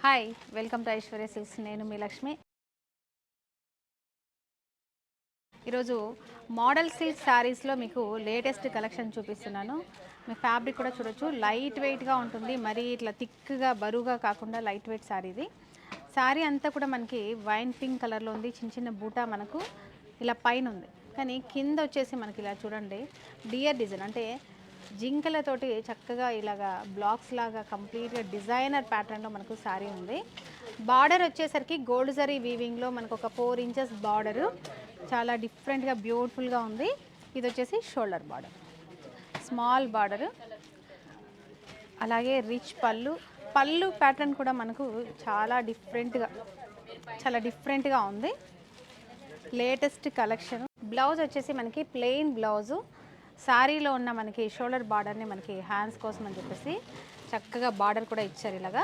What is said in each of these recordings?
Hi welcome to Aishwarya silks. నేను మీ లక్ష్మి. ఈరోజు model silk శారీస్లో మీకు లేటెస్ట్ కలెక్షన్ చూపిస్తున్నాను. మీ ఫ్యాబ్రిక్ కూడా చూడొచ్చు, లైట్ వెయిట్గా ఉంటుంది. మరీ ఇట్లా థిక్గా బరువుగా కాకుండా లైట్ వెయిట్ శారీ ఇది. శారీ అంతా కూడా మనకి వైన్ పింక్ కలర్లో ఉంది. చిన్న చిన్న బూటా మనకు ఇలా పైన ఉంది, కానీ కింద వచ్చేసి మనకి ఇలా చూడండి డియర్ డిజైన్, అంటే జింకలతోటి చక్కగా ఇలాగా బ్లాక్స్ లాగా కంప్లీట్గా డిజైనర్ ప్యాటర్న్లో మనకు శారీ ఉంది. బార్డర్ వచ్చేసరికి గోల్డ్ జరీ వీవింగ్లో మనకు ఒక 4 ఇంచెస్ బార్డరు చాలా డిఫరెంట్గా బ్యూటిఫుల్గా ఉంది. ఇది వచ్చేసి షోల్డర్ బార్డర్, స్మాల్ బార్డరు, అలాగే రిచ్ పళ్ళు ప్యాటర్న్ కూడా మనకు చాలా డిఫరెంట్గా ఉంది. Latest collection. బ్లౌజ్ వచ్చేసి మనకి ప్లెయిన్ బ్లౌజు, శారీలో ఉన్న మనకి షోల్డర్ బార్డర్ని మనకి హ్యాండ్స్ కోసం అని చెప్పేసి చక్కగా బార్డర్ కూడా ఇచ్చారు. ఇలాగా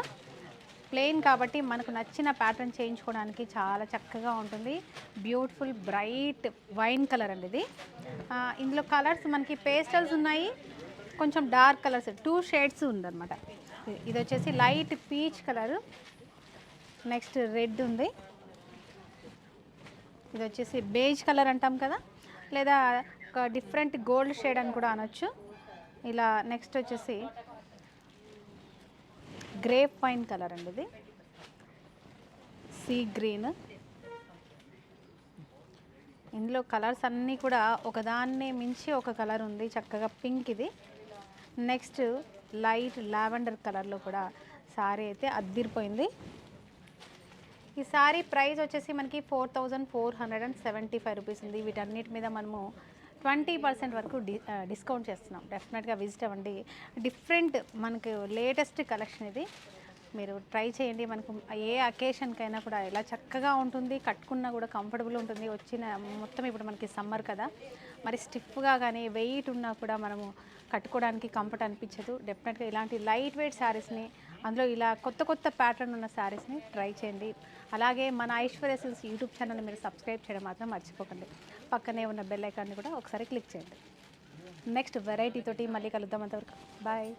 ప్లెయిన్ కాబట్టి మనకు నచ్చిన ప్యాటర్న్ చేయించుకోవడానికి చాలా చక్కగా ఉంటుంది. బ్యూటిఫుల్ బ్రైట్ వైన్ కలర్ అండి ఇది. ఇందులో కలర్స్ మనకి పేస్టల్స్ ఉన్నాయి, కొంచెం డార్క్ కలర్స్ 2 షేడ్స్ ఉందన్నమాట. ఇది వచ్చేసి light peach colour, next red ఉంది, ఇది వచ్చేసి బేజ్ కలర్ అంటాం కదా, లేదా ఒక డిఫరెంట్ గోల్డ్ షేడ్ అని కూడా అనొచ్చు. ఇలా నెక్స్ట్ వచ్చేసి గ్రేప్ వైన్ కలర్ అండి, ఇది సీ గ్రీన్. ఇందులో కలర్స్ అన్నీ కూడా ఒకదాన్ని మించి ఒక కలర్ ఉంది, చక్కగా పింక్. ఇది నెక్స్ట్ లైట్ లావెండర్ కలర్లో కూడా సారీ అయితే అద్దిరిపోయింది. ఈ సారీ ప్రైస్ వచ్చేసి మనకి 4475 రూపీస్ ఉంది. వీటన్నిటి మీద మనము 20% వరకు డిస్కౌంట్ చేస్తున్నాం. డెఫినెట్గా విజిట్ అవ్వండి. డిఫరెంట్ మనకు లేటెస్ట్ కలెక్షన్ ఇది, మీరు ట్రై చేయండి. మనకు ఏ అకేషన్కైనా కూడా ఇలా చక్కగా ఉంటుంది, కట్టుకున్నా కూడా కంఫర్టబుల్ ఉంటుంది. వచ్చిన మొత్తం ఇప్పుడు మనకి సమ్మర్ కదా, మరి స్టిఫ్గా కానీ వెయిట్ ఉన్నా కూడా మనము కట్టుకోవడానికి కంఫర్ట్ అనిపించదు. డెఫినెట్గా ఇలాంటి లైట్ వెయిట్ శారీస్ని, అందులో ఇలా కొత్త ప్యాటర్న్ ఉన్న శారీస్ని ట్రై చేయండి. అలాగే మన ఐశ్వర్య సిల్క్స్ యూట్యూబ్ ఛానల్ని మీరు సబ్స్క్రైబ్ చేయడం మాత్రం మర్చిపోకండి. పక్కనే ఉన్న బెల్ ఐకాన్ని కూడా ఒకసారి క్లిక్ చేయండి. నెక్స్ట్ వెరైటీ తోటి మళ్ళీ కలుద్దాం. అంతవరకు బాయ్.